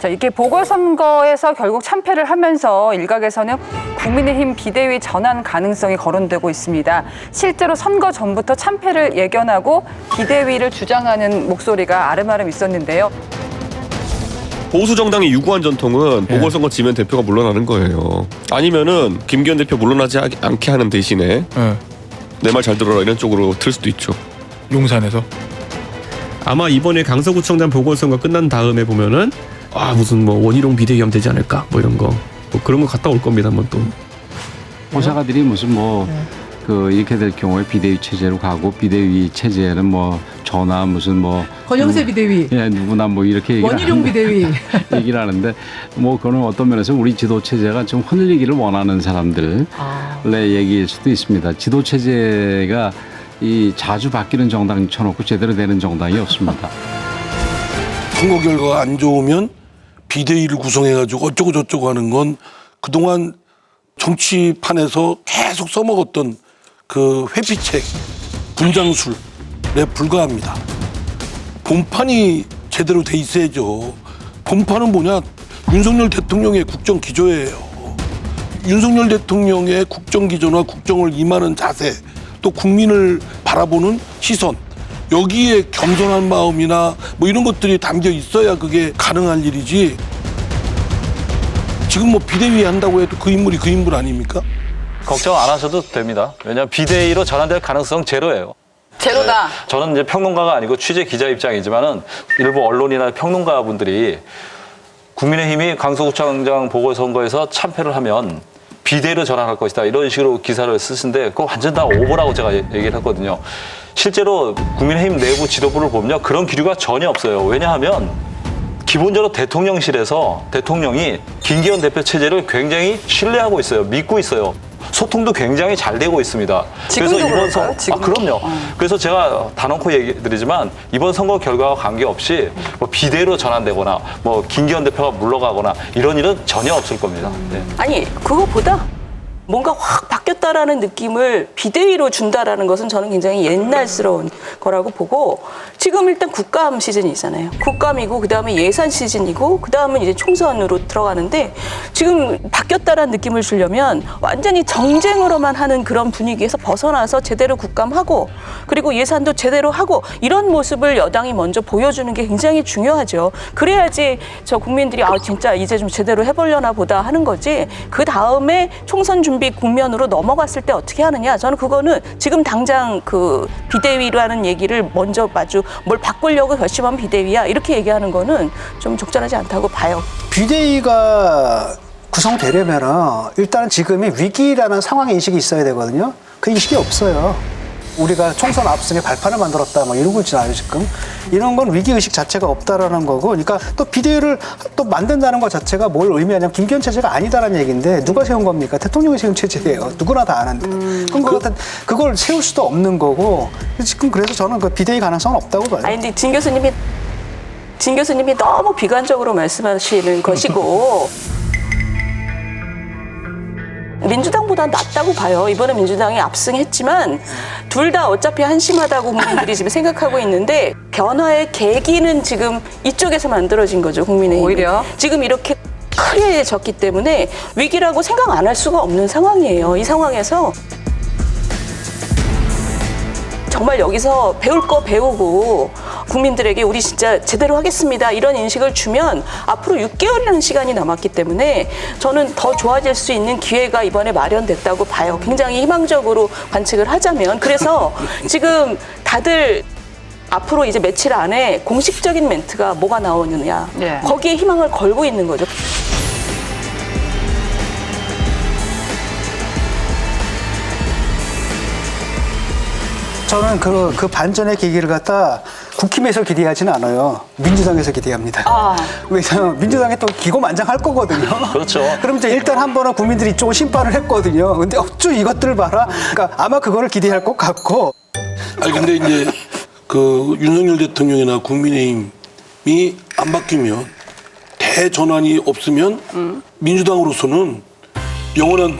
자, 이게 보궐선거에서 결국 참패를 하면서 일각에서는 국민의힘 비대위 전환 가능성이 거론되고 있습니다. 실제로 선거 전부터 참패를 예견하고 비대위를 주장하는 목소리가 아름아름 있었는데요. 보수 정당의 유구한 전통은 보궐선거 지면 대표가 물러나는 거예요. 아니면은 김기현 대표 물러나지 않게 하는 대신에 내 말 잘 들어라 이런 쪽으로 틀 수도 있죠. 용산에서. 아마 이번에 강서구청장 보궐선거 끝난 다음에 보면은 무슨 뭐 원희룡 비대위하면 되지 않을까 뭐 이런 거 뭐 그런 거 갔다 올 겁니다. 한번 또 호사가들이 무슨 이렇게 될 경우에 비대위 체제로 가고 비대위 체제는 저나 무슨 권영세 비대위, 누구나 이렇게 원희룡 비대위 얘기를 하는데 그거는 어떤 면에서 우리 지도 체제가 좀 흔들리기를 원하는 사람들의 얘기일 수도 있습니다. 지도 체제가 이 자주 바뀌는 정당 쳐놓고 제대로 되는 정당이 없습니다. 선거 결과가 안 좋으면 비대위를 구성해가지고 어쩌고 저쩌고 하는 건 그동안 정치판에서 계속 써먹었던 그 회피책, 분장술에 불과합니다. 본판이 제대로 돼 있어야죠. 본판은 뭐냐? 윤석열 대통령의 국정 기조예요. 윤석열 대통령의 국정 기조나 국정을 임하는 자세, 또 국민을 바라보는 시선, 여기에 겸손한 마음이나 이런 것들이 담겨 있어야 그게 가능할 일이지. 지금 비대위 한다고 해도 그 인물이 그 인물 아닙니까? 걱정 안 하셔도 됩니다. 왜냐하면 비대위로 전환될 가능성 제로예요. 제로다. 저는 이제 평론가가 아니고 취재 기자 입장이지만은 일부 언론이나 평론가분들이 국민의힘이 강서구청장 보궐선거에서 참패를 하면 비대위로 전환할 것이다 이런 식으로 기사를 쓰신데 그거 완전 다 오보라고 제가 얘기를 했거든요. 실제로 국민의힘 내부 지도부를 보면 그런 기류가 전혀 없어요. 왜냐하면 기본적으로 대통령실에서 대통령이 김기현 대표 체제를 굉장히 신뢰하고 있어요. 믿고 있어요. 소통도 굉장히 잘 되고 있습니다. 지금도 그래서 이번 그럴까요? 그럼요. 그래서 제가 단언코 얘기 드리지만 이번 선거 결과와 관계없이 비대위로 전환되거나 김기현 대표가 물러가거나 이런 일은 전혀 없을 겁니다. 네. 아니 그거보다 뭔가 확 바뀌었다라는 느낌을 비대위로 준다라는 것은 저는 굉장히 옛날스러운 거라고 보고 지금 일단 국감 시즌이잖아요. 국감이고 그다음에 예산 시즌이고 그다음은 이제 총선으로 들어가는데 지금 바뀌었다라는 느낌을 주려면 완전히 정쟁으로만 하는 그런 분위기에서 벗어나서 제대로 국감하고 그리고 예산도 제대로 하고 이런 모습을 여당이 먼저 보여주는 게 굉장히 중요하죠. 그래야지 저 국민들이 진짜 이제 좀 제대로 해보려나 보다 하는 거지. 그 다음에 총선 준비 국면으로 넘어갔을 때 어떻게 하느냐. 저는 그거는 지금 당장 그 비대위라는 얘기를 먼저 마주 뭘 바꾸려고 결심한 비대위야 이렇게 얘기하는 거는 좀 적절하지 않다고 봐요. 비대위가 구성되려면은 일단은 지금이 위기라는 상황 인식이 있어야 되거든요. 그 인식이 없어요. 우리가 총선 앞승에 발판을 만들었다 이러고 있잖아요 지금. 이런 건 위기의식 자체가 없다라는 거고, 그러니까 또 비대위를 또 만든다는 것 자체가 뭘 의미하냐면 김기현 체제가 아니다라는 얘기인데 누가 세운 겁니까? 대통령이 세운 체제예요. 누구나 다 아는데. 그럼 그걸 세울 수도 없는 거고 지금 그래서 저는 그 비대위 가능성은 없다고 봐요. 아니 근데 진 교수님이 너무 비관적으로 말씀하시는 것이고 민주당보다 낫다고 봐요. 이번에 민주당이 압승했지만 둘 다 어차피 한심하다고 국민들이 지금 생각하고 있는데 변화의 계기는 지금 이쪽에서 만들어진 거죠. 국민의힘. 오히려. 지금 이렇게 크게 졌기 때문에 위기라고 생각 안 할 수가 없는 상황이에요. 이 상황에서 정말 여기서 배울 거 배우고 국민들에게 우리 진짜 제대로 하겠습니다 이런 인식을 주면 앞으로 6개월이라는 시간이 남았기 때문에 저는 더 좋아질 수 있는 기회가 이번에 마련됐다고 봐요. 굉장히 희망적으로 관측을 하자면. 그래서 지금 다들 앞으로 이제 며칠 안에 공식적인 멘트가 뭐가 나오느냐 거기에 희망을 걸고 있는 거죠. 저는 그 반전의 계기를 갖다 국힘에서 기대하지는 않아요. 민주당에서 기대합니다. 왜냐하면 민주당이 또 기고만장할 거거든요. 그렇죠. 그럼 이제 일단 한 번은 국민들이 이쪽을 심판을 했거든요. 근데 어쭈 이것들을 봐라. 그러니까 아마 그거를 기대할 것 같고. 아니 근데 이제 그 윤석열 대통령이나 국민의힘이 안 바뀌면 대전환이 없으면 민주당으로서는 영원한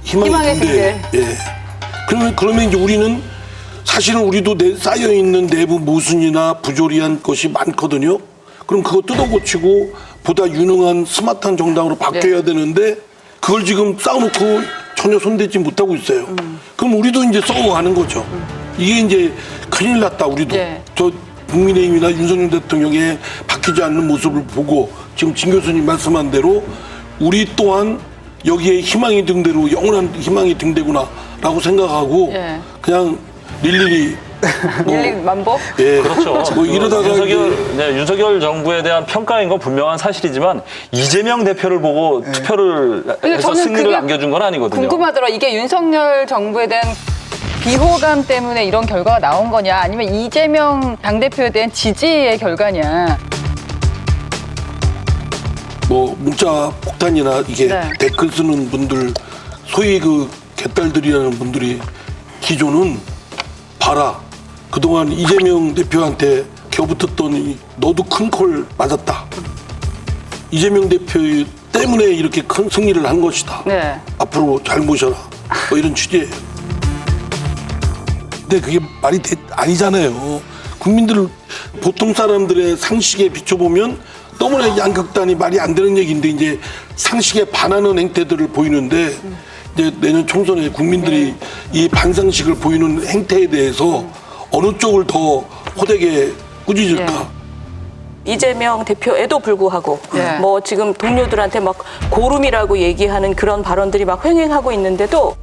희망의 등대. 예. 그러면 이제 우리는 사실은 우리도 쌓여 있는 내부 모순이나 부조리한 것이 많거든요. 그럼 그거 뜯어고치고 보다 유능한 스마트한 정당으로 바뀌어야 되는데 그걸 지금 쌓아놓고 전혀 손대지 못하고 있어요. 그럼 우리도 이제 썩어가는 거죠. 이게 이제 큰일 났다 우리도. 저 국민의힘이나 윤석열 대통령의 바뀌지 않는 모습을 보고 지금 진 교수님 말씀한 대로 우리 또한 여기에 희망이 등대로 영원한 희망이 등대구나라고 생각하고 그냥 릴리 일리 만보? 예. 그렇죠. 뭐 이러다가 윤석열 정부에 대한 평가인 건 분명한 사실이지만 이재명 대표를 보고 투표를 근데 해서 저는 승리를 그게 안겨준 건 아니거든요. 궁금하더라고요. 이게 윤석열 정부에 대한 비호감 때문에 이런 결과가 나온 거냐 아니면 이재명 당대표에 대한 지지의 결과냐. 뭐 문자 폭탄이나 이게 네. 댓글 쓰는 분들 소위 그 개딸들이라는 분들이 기존은 봐라 그동안 이재명 대표한테 겨붙었더니 너도 큰 콜 맞았다. 이재명 대표 때문에 이렇게 큰 승리를 한 것이다. 네. 앞으로 잘 모셔라. 뭐 이런 취지예요. 근데 그게 말이 아니잖아요. 국민들 보통 사람들의 상식에 비춰보면 너무나 양극단이 말이 안 되는 얘기인데 이제 상식에 반하는 행태들을 보이는데 이제 내년 총선에 국민들이 이 반상식을 보이는 행태에 대해서 어느 쪽을 더 호되게 꾸짖을까? 이재명 대표에도 불구하고 뭐 지금 동료들한테 막 고름이라고 얘기하는 그런 발언들이 막 횡행하고 있는데도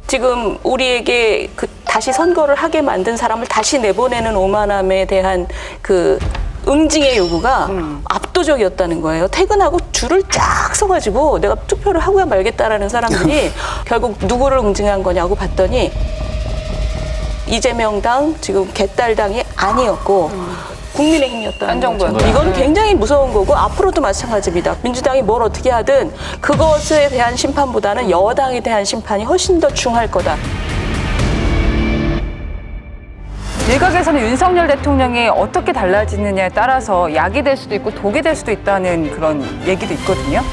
지금 우리에게 그 다시 선거를 하게 만든 사람을 다시 내보내는 오만함에 대한 그 응징의 요구가 압도적이었다는 거예요. 퇴근하고 줄을 쫙 서가지고 내가 투표를 하고야 말겠다라는 사람들이 결국 누구를 응징한 거냐고 봤더니 이재명당 지금 개딸당이 아니었고 국민의힘이었다는 딴 정부였다. 거죠. 이건 굉장히 무서운 거고 앞으로도 마찬가지입니다. 민주당이 뭘 어떻게 하든 그것에 대한 심판보다는 여당에 대한 심판이 훨씬 더 중할 거다. 일각에서는 윤석열 대통령이 어떻게 달라지느냐에 따라서 약이 될 수도 있고 독이 될 수도 있다는 그런 얘기도 있거든요.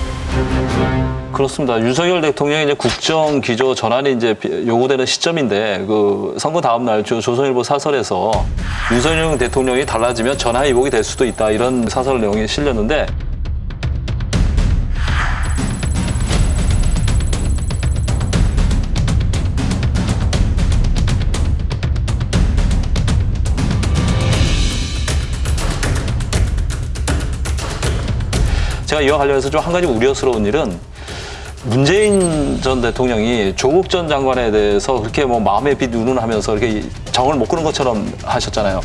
그렇습니다. 윤석열 대통령의 이제 국정 기조 전환이 이제 요구되는 시점인데 그 선거 다음 날 조선일보 사설에서 윤석열 대통령이 달라지면 전화위복이 될 수도 있다 이런 사설 내용이 실렸는데 제가 이와 관련해서 좀 한 가지 우려스러운 일은 문재인 전 대통령이 조국 전 장관에 대해서 그렇게 뭐 마음의 빛 운운하면서 이렇게 정을 못 끄는 것처럼 하셨잖아요.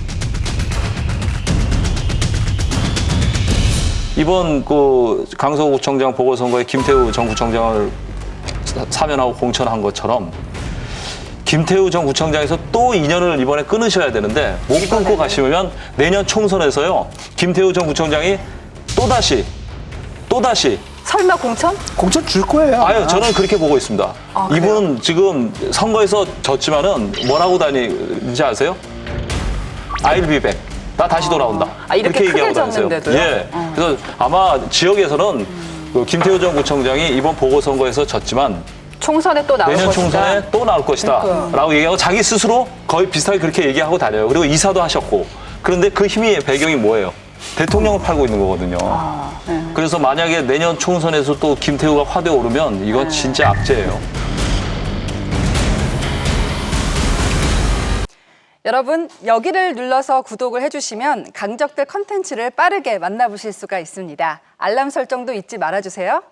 이번 그 강서구청장 보궐선거에 김태우 전 구청장을 사면하고 공천한 것처럼 김태우 전 구청장에서 또 인연을 이번에 끊으셔야 되는데 못 끊고 가시면 내년 총선에서요 김태우 전 구청장이 또다시 설마 공천? 공천 줄 거예요. 아유, 저는 그렇게 보고 있습니다. 이분은 지금 선거에서 졌지만은 뭐라고 다니는지 아세요? I'll be back. 나 다시 돌아온다. 이렇게 그렇게 크게 얘기하고 다니세요. 졌는데도요? 예. 그래서 아마 지역에서는 그 김태우 전 구청장이 이번 보궐선거에서 졌지만 총선에 또 나올 내년 것이다. 총선에 또 나올 것이다. 라고 얘기하고 자기 스스로 거의 비슷하게 그렇게 얘기하고 다녀요. 그리고 이사도 하셨고. 그런데 그 힘의 배경이 뭐예요? 대통령을 팔고 있는 거거든요. 그래서 만약에 내년 총선에서 또 김태우가 화두에 오르면 이건 진짜 악재예요. 여러분, 여기를 눌러서 구독을 해주시면 강적들 컨텐츠를 빠르게 만나보실 수가 있습니다. 알람 설정도 잊지 말아주세요.